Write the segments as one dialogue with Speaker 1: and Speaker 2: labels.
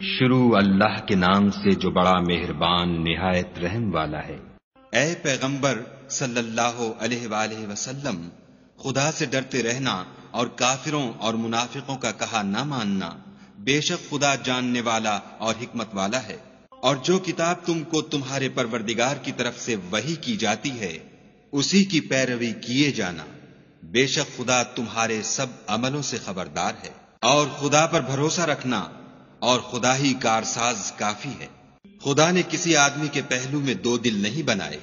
Speaker 1: شروع اللہ کے نام سے جو بڑا مہربان نہایت رحم والا ہے۔
Speaker 2: اے پیغمبر صلی اللہ علیہ وآلہ وسلم، خدا سے ڈرتے رہنا اور کافروں اور منافقوں کا کہا نہ ماننا، بے شک خدا جاننے والا اور حکمت والا ہے۔ اور جو کتاب تم کو تمہارے پروردگار کی طرف سے وحی کی جاتی ہے اسی کی پیروی کیے جانا، بے شک خدا تمہارے سب عملوں سے خبردار ہے۔ اور خدا پر بھروسہ رکھنا، اور خدا ہی کارساز کافی ہے۔ خدا نے کسی آدمی کے پہلو میں دو دل نہیں بنائے،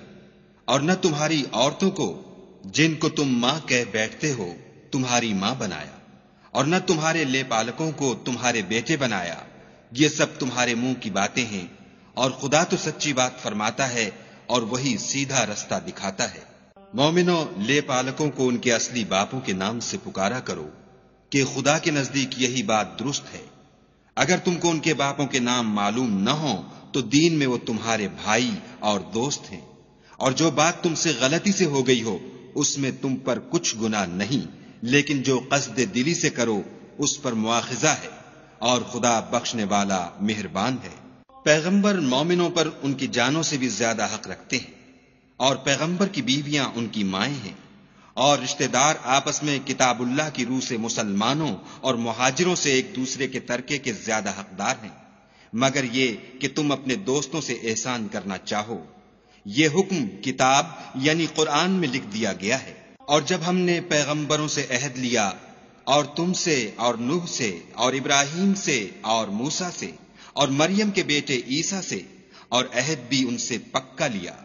Speaker 2: اور نہ تمہاری عورتوں کو جن کو تم ماں کہہ بیٹھتے ہو تمہاری ماں بنایا، اور نہ تمہارے لے پالکوں کو تمہارے بیٹے بنایا۔ یہ سب تمہارے منہ کی باتیں ہیں، اور خدا تو سچی بات فرماتا ہے اور وہی سیدھا رستہ دکھاتا ہے۔ مومنوں، لے پالکوں کو ان کے اصلی باپوں کے نام سے پکارا کرو کہ خدا کے نزدیک یہی بات درست ہے۔ اگر تم کو ان کے باپوں کے نام معلوم نہ ہوں تو دین میں وہ تمہارے بھائی اور دوست ہیں، اور جو بات تم سے غلطی سے ہو گئی ہو اس میں تم پر کچھ گناہ نہیں، لیکن جو قصد دلی سے کرو اس پر مواخذہ ہے، اور خدا بخشنے والا مہربان ہے۔ پیغمبر مومنوں پر ان کی جانوں سے بھی زیادہ حق رکھتے ہیں، اور پیغمبر کی بیویاں ان کی مائیں ہیں، اور رشتہ دار آپس میں کتاب اللہ کی روح سے مسلمانوں اور مہاجروں سے ایک دوسرے کے ترکے کے زیادہ حقدار ہیں، مگر یہ کہ تم اپنے دوستوں سے احسان کرنا چاہو۔ یہ حکم کتاب یعنی قرآن میں لکھ دیا گیا ہے۔ اور جب ہم نے پیغمبروں سے عہد لیا، اور تم سے اور نوح سے اور ابراہیم سے اور موسیٰ سے اور مریم کے بیٹے عیسیٰ سے، اور عہد بھی ان سے پکا لیا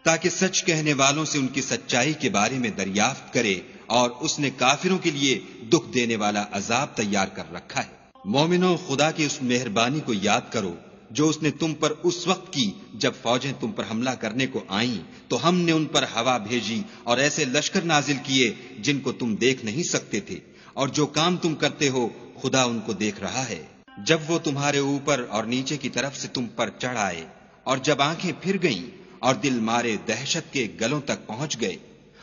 Speaker 2: تاکہ سچ کہنے والوں سے ان کی سچائی کے بارے میں دریافت کرے، اور اس نے کافروں کے لیے دکھ دینے والا عذاب تیار کر رکھا ہے۔ مومنوں، خدا کی اس مہربانی کو یاد کرو جو اس نے تم پر اس وقت کی جب فوجیں تم پر حملہ کرنے کو آئیں تو ہم نے ان پر ہوا بھیجی اور ایسے لشکر نازل کیے جن کو تم دیکھ نہیں سکتے تھے، اور جو کام تم کرتے ہو خدا ان کو دیکھ رہا ہے۔ جب وہ تمہارے اوپر اور نیچے کی طرف سے تم پر چڑھ آئے، اور جب آنکھیں پھر گئیں اور دل مارے دہشت کے گلوں تک پہنچ گئے،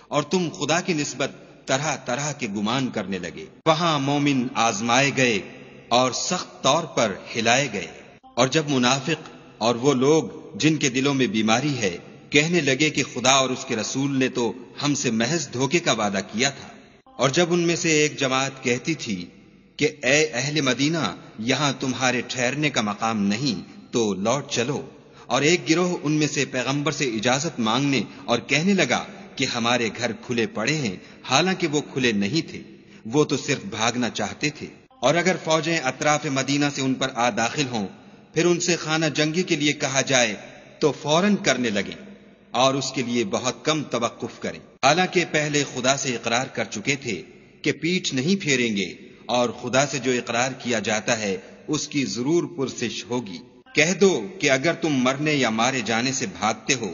Speaker 2: اور تم خدا کی نسبت طرح طرح کے گمان کرنے لگے، وہاں مومن آزمائے گئے اور سخت طور پر ہلائے گئے۔ اور جب منافق اور وہ لوگ جن کے دلوں میں بیماری ہے کہنے لگے کہ خدا اور اس کے رسول نے تو ہم سے محض دھوکے کا وعدہ کیا تھا، اور جب ان میں سے ایک جماعت کہتی تھی کہ اے اہل مدینہ، یہاں تمہارے ٹھہرنے کا مقام نہیں تو لوٹ چلو، اور ایک گروہ ان میں سے پیغمبر سے اجازت مانگنے اور کہنے لگا کہ ہمارے گھر کھلے پڑے ہیں، حالانکہ وہ کھلے نہیں تھے، وہ تو صرف بھاگنا چاہتے تھے۔ اور اگر فوجیں اطراف مدینہ سے ان پر آ داخل ہوں، پھر ان سے خانہ جنگی کے لیے کہا جائے تو فوراً کرنے لگیں، اور اس کے لیے بہت کم توقف کریں، حالانکہ پہلے خدا سے اقرار کر چکے تھے کہ پیٹھ نہیں پھیریں گے، اور خدا سے جو اقرار کیا جاتا ہے اس کی ضرور پرسش ہوگی۔ کہہ دو کہ اگر تم مرنے یا مارے جانے سے بھاگتے ہو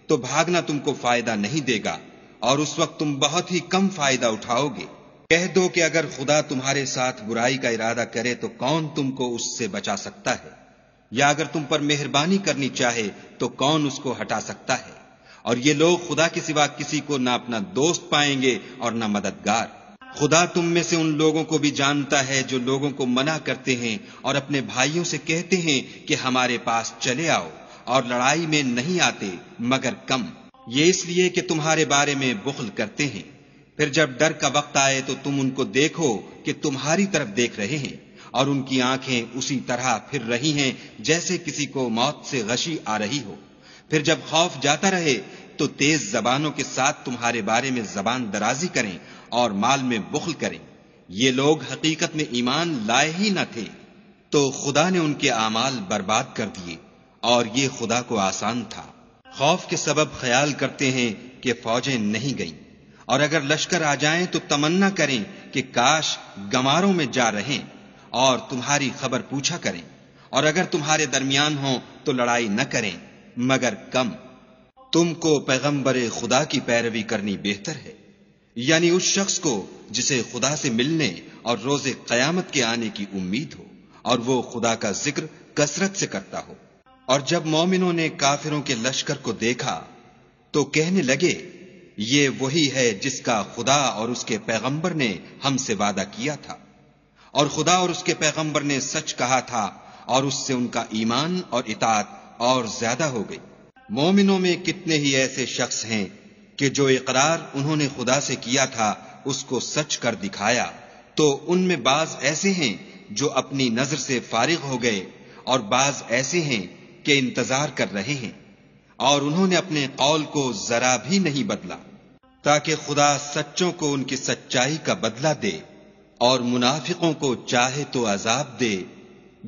Speaker 2: تو بھاگنا تم کو فائدہ نہیں دے گا، اور اس وقت تم بہت ہی کم فائدہ اٹھاؤ گے۔ کہہ دو کہ اگر خدا تمہارے ساتھ برائی کا ارادہ کرے تو کون تم کو اس سے بچا سکتا ہے، یا اگر تم پر مہربانی کرنی چاہے تو کون اس کو ہٹا سکتا ہے۔ اور یہ لوگ خدا کے سوا کسی کو نہ اپنا دوست پائیں گے اور نہ مددگار۔ خدا تم میں سے ان لوگوں کو بھی جانتا ہے جو لوگوں کو منع کرتے ہیں اور اپنے بھائیوں سے کہتے ہیں کہ ہمارے پاس چلے آؤ، اور لڑائی میں نہیں آتے مگر کم، یہ اس لیے کہ تمہارے بارے میں بخل کرتے ہیں۔ پھر جب ڈر کا وقت آئے تو تم ان کو دیکھو کہ تمہاری طرف دیکھ رہے ہیں، اور ان کی آنکھیں اسی طرح پھر رہی ہیں جیسے کسی کو موت سے غشی آ رہی ہو۔ پھر جب خوف جاتا رہے تو تیز زبانوں کے ساتھ تمہارے بارے میں زبان درازی کریں اور مال میں بخل کریں۔ یہ لوگ حقیقت میں ایمان لائے ہی نہ تھے، تو خدا نے ان کے اعمال برباد کر دیے، اور یہ خدا کو آسان تھا۔ خوف کے سبب خیال کرتے ہیں کہ فوجیں نہیں گئیں، اور اگر لشکر آ جائیں تو تمنا کریں کہ کاش گماروں میں جا رہیں، اور تمہاری خبر پوچھا کریں، اور اگر تمہارے درمیان ہوں تو لڑائی نہ کریں مگر کم۔ تم کو پیغمبر خدا کی پیروی کرنی بہتر ہے، یعنی اس شخص کو جسے خدا سے ملنے اور روز قیامت کے آنے کی امید ہو، اور وہ خدا کا ذکر کثرت سے کرتا ہو۔ اور جب مومنوں نے کافروں کے لشکر کو دیکھا تو کہنے لگے یہ وہی ہے جس کا خدا اور اس کے پیغمبر نے ہم سے وعدہ کیا تھا، اور خدا اور اس کے پیغمبر نے سچ کہا تھا، اور اس سے ان کا ایمان اور اطاعت اور زیادہ ہو گئی۔ مومنوں میں کتنے ہی ایسے شخص ہیں کہ جو اقرار انہوں نے خدا سے کیا تھا اس کو سچ کر دکھایا، تو ان میں بعض ایسے ہیں جو اپنی نظر سے فارغ ہو گئے، اور بعض ایسے ہیں کہ انتظار کر رہے ہیں، اور انہوں نے اپنے قول کو ذرا بھی نہیں بدلا، تاکہ خدا سچوں کو ان کی سچائی کا بدلہ دے، اور منافقوں کو چاہے تو عذاب دے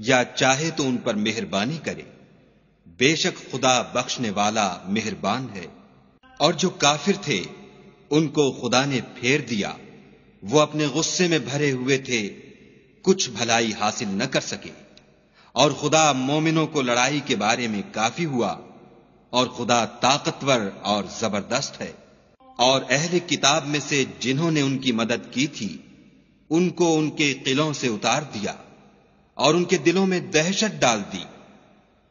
Speaker 2: یا چاہے تو ان پر مہربانی کرے۔ بے شک خدا بخشنے والا مہربان ہے۔ اور جو کافر تھے ان کو خدا نے پھیر دیا، وہ اپنے غصے میں بھرے ہوئے تھے، کچھ بھلائی حاصل نہ کر سکے، اور خدا مومنوں کو لڑائی کے بارے میں کافی ہوا، اور خدا طاقتور اور زبردست ہے۔ اور اہل کتاب میں سے جنہوں نے ان کی مدد کی تھی ان کو ان کے قلعوں سے اتار دیا اور ان کے دلوں میں دہشت ڈال دی،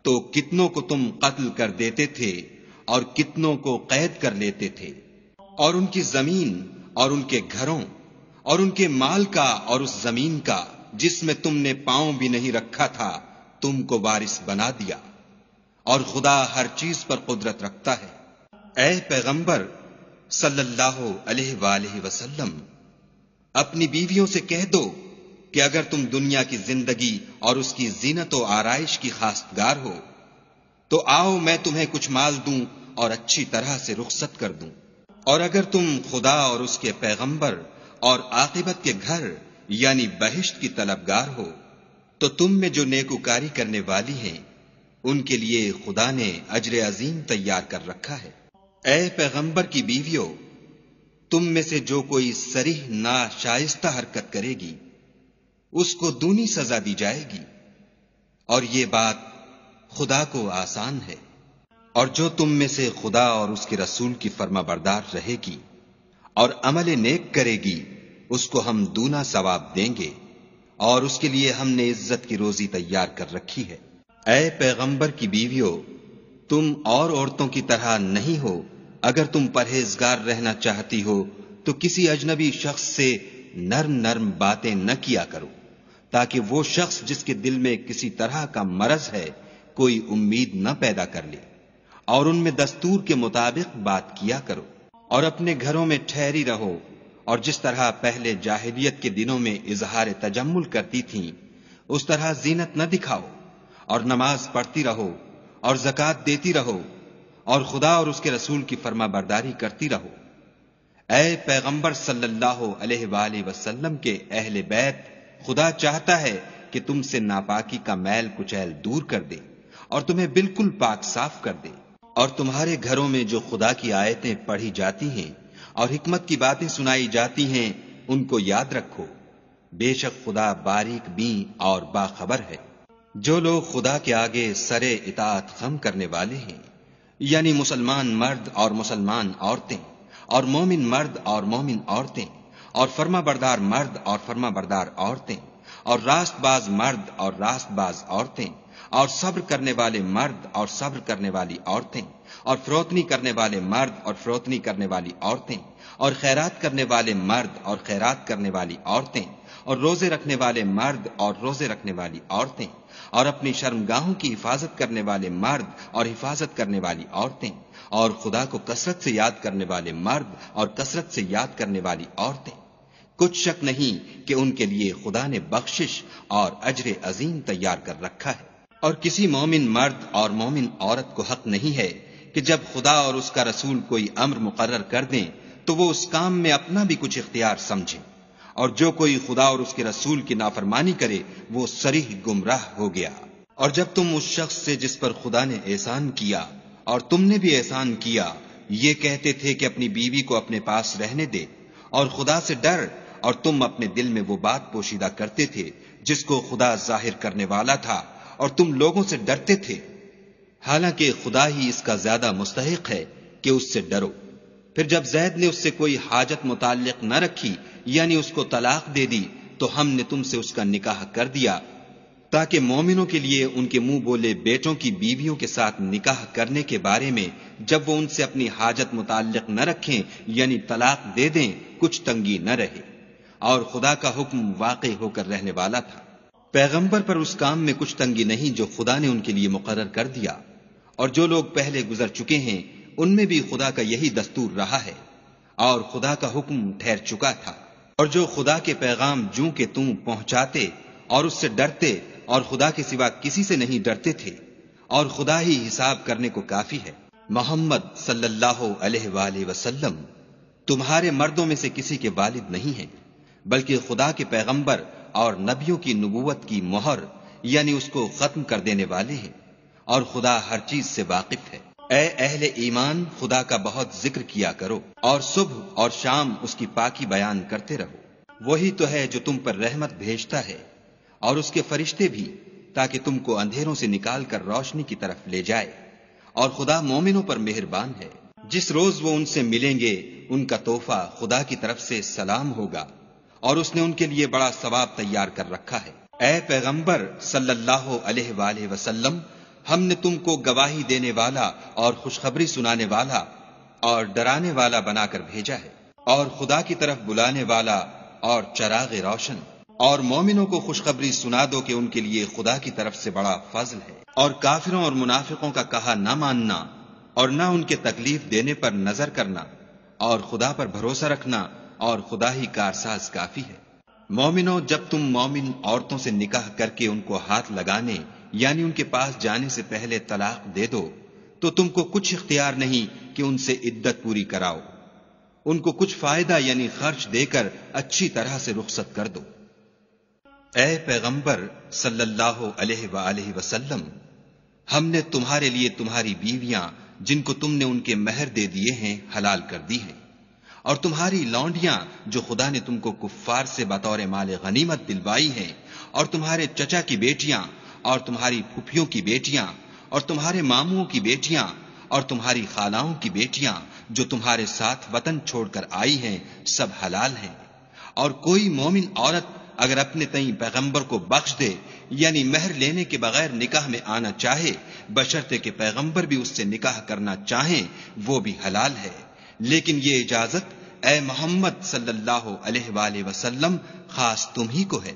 Speaker 2: تو کتنوں کو تم قتل کر دیتے تھے اور کتنوں کو قید کر لیتے تھے، اور ان کی زمین اور ان کے گھروں اور ان کے مال کا اور اس زمین کا جس میں تم نے پاؤں بھی نہیں رکھا تھا تم کو وارث بنا دیا، اور خدا ہر چیز پر قدرت رکھتا ہے۔ اے پیغمبر صلی اللہ علیہ وآلہ وسلم، اپنی بیویوں سے کہہ دو کہ اگر تم دنیا کی زندگی اور اس کی زینت و آرائش کی خواستگار ہو تو آؤ میں تمہیں کچھ مال دوں اور اچھی طرح سے رخصت کر دوں، اور اگر تم خدا اور اس کے پیغمبر اور عاقبت کے گھر یعنی بہشت کی طلبگار ہو تو تم میں جو نیکوکاری کرنے والی ہیں ان کے لیے خدا نے اجر عظیم تیار کر رکھا ہے۔ اے پیغمبر کی بیویوں، تم میں سے جو کوئی صریح ناشائستہ حرکت کرے گی اس کو دونی سزا دی جائے گی، اور یہ بات خدا کو آسان ہے۔ اور جو تم میں سے خدا اور اس کے رسول کی فرما بردار رہے گی اور عمل نیک کرے گی اس کو ہم دونا ثواب دیں گے، اور اس کے لیے ہم نے عزت کی روزی تیار کر رکھی ہے۔ اے پیغمبر کی بیویوں، تم اور عورتوں کی طرح نہیں ہو، اگر تم پرہیزگار رہنا چاہتی ہو تو کسی اجنبی شخص سے نرم نرم باتیں نہ کیا کرو، تاکہ وہ شخص جس کے دل میں کسی طرح کا مرض ہے کوئی امید نہ پیدا کر لے، اور ان میں دستور کے مطابق بات کیا کرو، اور اپنے گھروں میں ٹھہری رہو، اور جس طرح پہلے جاہلیت کے دنوں میں اظہار تجمل کرتی تھیں اس طرح زینت نہ دکھاؤ، اور نماز پڑھتی رہو اور زکوٰۃ دیتی رہو، اور خدا اور اس کے رسول کی فرما برداری کرتی رہو۔ اے پیغمبر صلی اللہ علیہ وآلہ وسلم کے اہل بیت، خدا چاہتا ہے کہ تم سے ناپاکی کا میل کچیل دور کر دے اور تمہیں بالکل پاک صاف کر دے، اور تمہارے گھروں میں جو خدا کی آیتیں پڑھی جاتی ہیں اور حکمت کی باتیں سنائی جاتی ہیں ان کو یاد رکھو، بے شک خدا باریک بین اور باخبر ہے۔ جو لوگ خدا کے آگے سرے اطاعت خم کرنے والے ہیں، یعنی مسلمان مرد اور مسلمان عورتیں، اور مومن مرد اور مومن عورتیں، اور فرما بردار مرد اور فرما بردار عورتیں، اور راست باز مرد اور راست باز عورتیں، اور صبر کرنے والے مرد اور صبر کرنے والی عورتیں، اور فروتنی کرنے والے مرد اور فروتنی کرنے والی عورتیں، اور خیرات کرنے والے مرد اور خیرات کرنے والی عورتیں، اور روزے رکھنے والے مرد اور روزے رکھنے والی عورتیں، اور اپنی شرمگاہوں کی حفاظت کرنے والے مرد اور حفاظت کرنے والی عورتیں، اور خدا کو کثرت سے یاد کرنے والے مرد اور کثرت سے یاد کرنے والی عورتیں۔ کچھ شک نہیں کہ ان کے لیے خدا نے بخشش اور اجر عظیم تیار کر رکھا ہے۔ اور کسی مومن مرد اور مومن عورت کو حق نہیں ہے کہ جب خدا اور اس کا رسول کوئی امر مقرر کر دیں تو وہ اس کام میں اپنا بھی کچھ اختیار سمجھے، اور جو کوئی خدا اور اس کے رسول کی نافرمانی کرے وہ صریح گمراہ ہو گیا۔ اور جب تم اس شخص سے جس پر خدا نے احسان کیا اور تم نے بھی احسان کیا یہ کہتے تھے کہ اپنی بیوی کو اپنے پاس رہنے دے اور خدا سے ڈر، اور تم اپنے دل میں وہ بات پوشیدہ کرتے تھے جس کو خدا ظاہر کرنے والا تھا، اور تم لوگوں سے ڈرتے تھے، حالانکہ خدا ہی اس کا زیادہ مستحق ہے کہ اس سے ڈرو۔ پھر جب زید نے اس سے کوئی حاجت متعلق نہ رکھی یعنی اس کو طلاق دے دی تو ہم نے تم سے اس کا نکاح کر دیا، تاکہ مومنوں کے لیے ان کے منہ بولے بیٹوں کی بیویوں کے ساتھ نکاح کرنے کے بارے میں جب وہ ان سے اپنی حاجت متعلق نہ رکھیں یعنی طلاق دے دیں کچھ تنگی نہ رہے، اور خدا کا حکم واقع ہو کر رہنے والا تھا۔ پیغمبر پر اس کام میں کچھ تنگی نہیں جو خدا نے ان کے لیے مقرر کر دیا، اور جو لوگ پہلے گزر چکے ہیں ان میں بھی خدا کا یہی دستور رہا ہے، اور خدا کا حکم ٹھہر چکا تھا۔ اور جو خدا کے پیغام جوں کہ تم پہنچاتے اور اس سے ڈرتے اور خدا کے سوا کسی سے نہیں ڈرتے تھے، اور خدا ہی حساب کرنے کو کافی ہے۔ محمد صلی اللہ علیہ وآلہ وسلم تمہارے مردوں میں سے کسی کے والد نہیں ہیں، بلکہ خدا کے پیغمبر اور نبیوں کی نبوت کی مہر یعنی اس کو ختم کر دینے والے ہیں، اور خدا ہر چیز سے واقف ہے۔ اے اہل ایمان، خدا کا بہت ذکر کیا کرو اور صبح اور شام اس کی پاکی بیان کرتے رہو۔ وہی تو ہے جو تم پر رحمت بھیجتا ہے اور اس کے فرشتے بھی، تاکہ تم کو اندھیروں سے نکال کر روشنی کی طرف لے جائے، اور خدا مومنوں پر مہربان ہے۔ جس روز وہ ان سے ملیں گے ان کا تحفہ خدا کی طرف سے سلام ہوگا، اور اس نے ان کے لیے بڑا ثواب تیار کر رکھا ہے۔ اے پیغمبر صلی اللہ علیہ وآلہ وسلم، ہم نے تم کو گواہی دینے والا اور خوشخبری سنانے والا اور ڈرانے والا بنا کر بھیجا ہے، اور خدا کی طرف بلانے والا اور چراغ روشن، اور مومنوں کو خوشخبری سنا دو کہ ان کے لیے خدا کی طرف سے بڑا فضل ہے۔ اور کافروں اور منافقوں کا کہا نہ ماننا اور نہ ان کے تکلیف دینے پر نظر کرنا، اور خدا پر بھروسہ رکھنا، اور خدا ہی کارساز کافی ہے۔ مومنوں، جب تم مومن عورتوں سے نکاح کر کے ان کو ہاتھ لگانے یعنی ان کے پاس جانے سے پہلے طلاق دے دو تو تم کو کچھ اختیار نہیں کہ ان سے عدت پوری کراؤ، ان کو کچھ فائدہ یعنی خرچ دے کر اچھی طرح سے رخصت کر دو۔ اے پیغمبر صلی اللہ علیہ وآلہ وسلم، ہم نے تمہارے لیے تمہاری بیویاں جن کو تم نے ان کے مہر دے دیے ہیں حلال کر دی ہیں، اور تمہاری لونڈیاں جو خدا نے تم کو کفار سے بطور مال غنیمت دلوائی ہیں، اور تمہارے چچا کی بیٹیاں اور تمہاری پھپھیوں کی بیٹیاں اور تمہارے ماموں کی بیٹیاں اور تمہاری خالاؤں کی بیٹیاں جو تمہارے ساتھ وطن چھوڑ کر آئی ہیں، سب حلال ہیں۔ اور کوئی مومن عورت اگر اپنے تئیں پیغمبر کو بخش دے یعنی مہر لینے کے بغیر نکاح میں آنا چاہے، بشرطے کہ پیغمبر بھی اس سے نکاح کرنا چاہیں، وہ بھی حلال ہے۔ لیکن یہ اجازت اے محمد صلی اللہ علیہ وآلہ وسلم خاص تم ہی کو ہے،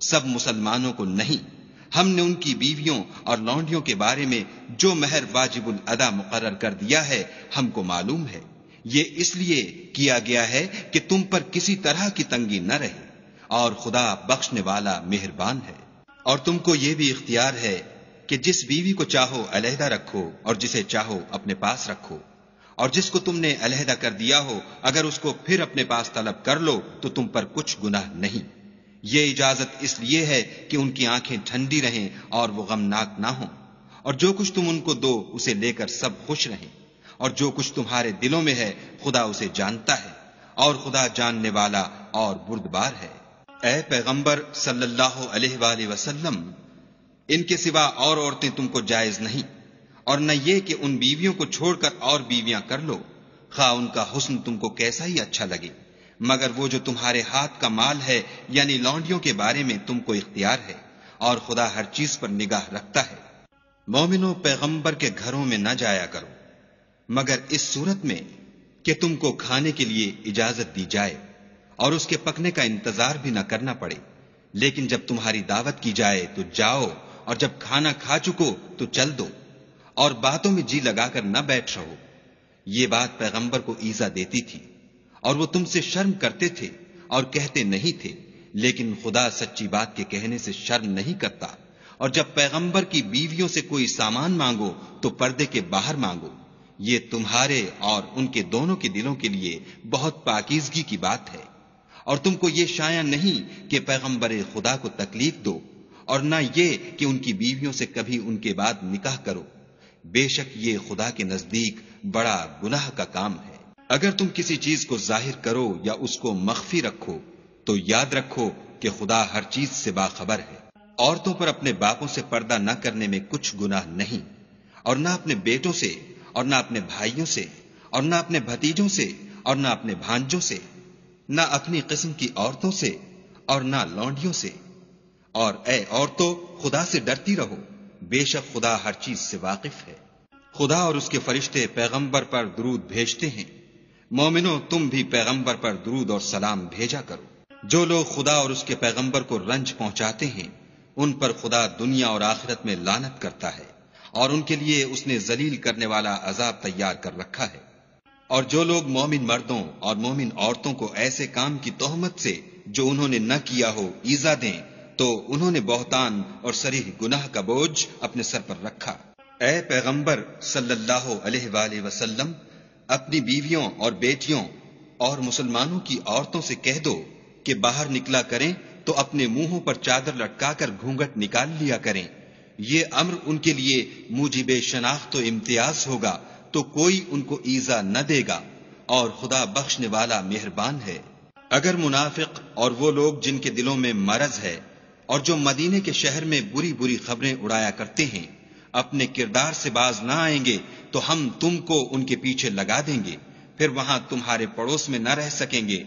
Speaker 2: سب مسلمانوں کو نہیں۔ ہم نے ان کی بیویوں اور لونڈیوں کے بارے میں جو مہر واجب الادا مقرر کر دیا ہے ہم کو معلوم ہے۔ یہ اس لیے کیا گیا ہے کہ تم پر کسی طرح کی تنگی نہ رہے، اور خدا بخشنے والا مہربان ہے۔ اور تم کو یہ بھی اختیار ہے کہ جس بیوی کو چاہو علیحدہ رکھو اور جسے چاہو اپنے پاس رکھو، اور جس کو تم نے علیحدہ کر دیا ہو اگر اس کو پھر اپنے پاس طلب کر لو تو تم پر کچھ گناہ نہیں۔ یہ اجازت اس لیے ہے کہ ان کی آنکھیں ٹھنڈی رہیں اور وہ غمناک نہ ہوں، اور جو کچھ تم ان کو دو اسے لے کر سب خوش رہیں، اور جو کچھ تمہارے دلوں میں ہے خدا اسے جانتا ہے، اور خدا جاننے والا اور بردبار ہے۔ اے پیغمبر صلی اللہ علیہ وآلہ وسلم، ان کے سوا اور عورتیں تم کو جائز نہیں، اور نہ یہ کہ ان بیویوں کو چھوڑ کر اور بیویاں کر لو، خواہ ان کا حسن تم کو کیسا ہی اچھا لگے، مگر وہ جو تمہارے ہاتھ کا مال ہے یعنی لونڈیوں کے بارے میں تم کو اختیار ہے، اور خدا ہر چیز پر نگاہ رکھتا ہے۔ مومنوں، پیغمبر کے گھروں میں نہ جایا کرو مگر اس صورت میں کہ تم کو کھانے کے لیے اجازت دی جائے اور اس کے پکنے کا انتظار بھی نہ کرنا پڑے، لیکن جب تمہاری دعوت کی جائے تو جاؤ، اور جب کھانا کھا چکو تو چل دو، اور باتوں میں جی لگا کر نہ بیٹھ رہو۔ یہ بات پیغمبر کو ایذا دیتی تھی، اور وہ تم سے شرم کرتے تھے اور کہتے نہیں تھے، لیکن خدا سچی بات کے کہنے سے شرم نہیں کرتا۔ اور جب پیغمبر کی بیویوں سے کوئی سامان مانگو تو پردے کے باہر مانگو، یہ تمہارے اور ان کے دونوں کے دلوں کے لیے بہت پاکیزگی کی بات ہے۔ اور تم کو یہ شایع نہیں کہ پیغمبر خدا کو تکلیف دو، اور نہ یہ کہ ان کی بیویوں سے کبھی ان کے بعد نکاح کرو، بے شک یہ خدا کے نزدیک بڑا گناہ کا کام ہے۔ اگر تم کسی چیز کو ظاہر کرو یا اس کو مخفی رکھو تو یاد رکھو کہ خدا ہر چیز سے باخبر ہے۔ عورتوں پر اپنے باپوں سے پردہ نہ کرنے میں کچھ گناہ نہیں، اور نہ اپنے بیٹوں سے، اور نہ اپنے بھائیوں سے، اور نہ اپنے بھتیجوں سے، اور نہ اپنے بھانجوں سے، نہ اپنی قسم کی عورتوں سے، اور نہ لونڈیوں سے۔ اور اے عورتوں، خدا سے ڈرتی رہو، بے شک خدا ہر چیز سے واقف ہے۔ خدا اور اس کے فرشتے پیغمبر پر درود بھیجتے ہیں، مومنوں تم بھی پیغمبر پر درود اور سلام بھیجا کرو۔ جو لوگ خدا اور اس کے پیغمبر کو رنج پہنچاتے ہیں ان پر خدا دنیا اور آخرت میں لعنت کرتا ہے، اور ان کے لیے اس نے ذلیل کرنے والا عذاب تیار کر رکھا ہے۔ اور جو لوگ مومن مردوں اور مومن عورتوں کو ایسے کام کی تہمت سے جو انہوں نے نہ کیا ہو ایذا دیں تو انہوں نے بہتان اور صریح گناہ کا بوجھ اپنے سر پر رکھا۔ اے پیغمبر صلی اللہ علیہ وآلہ وسلم، اپنی بیویوں اور بیٹیوں اور مسلمانوں کی عورتوں سے کہہ دو کہ باہر نکلا کریں تو اپنے منہوں پر چادر لٹکا کر گھونگھٹ نکال لیا کریں۔ یہ امر ان کے لیے موجب شناخت و امتیاز ہوگا تو کوئی ان کو ایذا نہ دے گا، اور خدا بخشنے والا مہربان ہے۔ اگر منافق اور وہ لوگ جن کے دلوں میں مرض ہے اور جو مدینے کے شہر میں بری بری خبریں اڑایا کرتے ہیں اپنے کردار سے باز نہ آئیں گے تو ہم تم کو ان کے پیچھے لگا دیں گے، پھر وہاں تمہارے پڑوس میں نہ رہ سکیں گے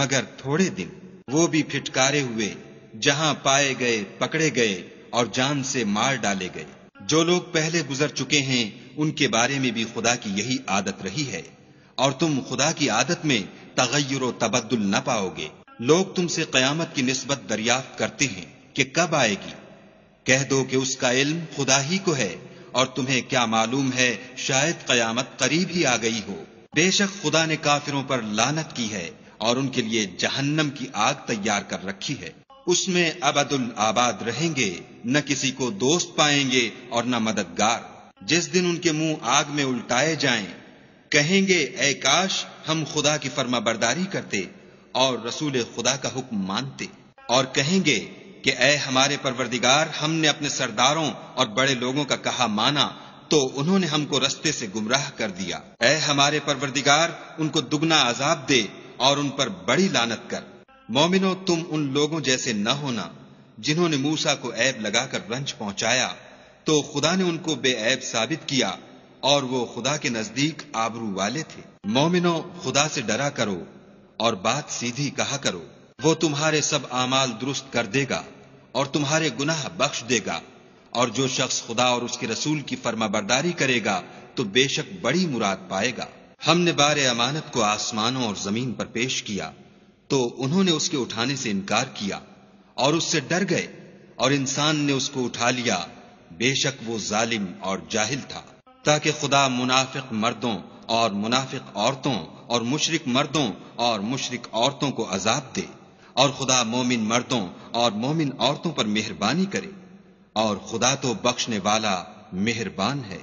Speaker 2: مگر تھوڑے دن، وہ بھی پھٹکارے ہوئے، جہاں پائے گئے پکڑے گئے اور جان سے مار ڈالے گئے۔ جو لوگ پہلے گزر چکے ہیں ان کے بارے میں بھی خدا کی یہی عادت رہی ہے، اور تم خدا کی عادت میں تغیر و تبدل نہ پاؤ گے۔ لوگ تم سے قیامت کی نسبت دریافت کرتے ہیں کہ کب آئے گی، کہہ دو کہ اس کا علم خدا ہی کو ہے، اور تمہیں کیا معلوم ہے شاید قیامت قریب ہی آ گئی ہو۔ بے شک خدا نے کافروں پر لعنت کی ہے اور ان کے لیے جہنم کی آگ تیار کر رکھی ہے، اس میں ابد الآباد رہیں گے، نہ کسی کو دوست پائیں گے اور نہ مددگار۔ جس دن ان کے منہ آگ میں الٹائے جائیں کہیں گے اے کاش ہم خدا کی فرما برداری کرتے اور رسول خدا کا حکم مانتے، اور کہیں گے کہ اے ہمارے پروردگار، ہم نے اپنے سرداروں اور بڑے لوگوں کا کہا مانا تو انہوں نے ہم کو رستے سے گمراہ کر دیا۔ اے ہمارے پروردگار، ان کو دگنا عذاب دے اور ان پر بڑی لعنت کر۔ مومنو، تم ان لوگوں جیسے نہ ہونا جنہوں نے موسیٰ کو عیب لگا کر رنج پہنچایا تو خدا نے ان کو بے عیب ثابت کیا، اور وہ خدا کے نزدیک آبرو والے تھے۔ مومنو، خدا سے ڈرا کرو اور بات سیدھی کہا کرو، وہ تمہارے سب اعمال درست کر دے گا اور تمہارے گناہ بخش دے گا، اور جو شخص خدا اور اس کے رسول کی فرما برداری کرے گا تو بے شک بڑی مراد پائے گا۔ ہم نے بار امانت کو آسمانوں اور زمین پر پیش کیا تو انہوں نے اس کے اٹھانے سے انکار کیا اور اس سے ڈر گئے، اور انسان نے اس کو اٹھا لیا، بے شک وہ ظالم اور جاہل تھا، تاکہ خدا منافق مردوں اور منافق عورتوں اور مشرک مردوں اور مشرک عورتوں کو عذاب دے، اور خدا مومن مردوں اور مومن عورتوں پر مہربانی کرے، اور خدا تو بخشنے والا مہربان ہے۔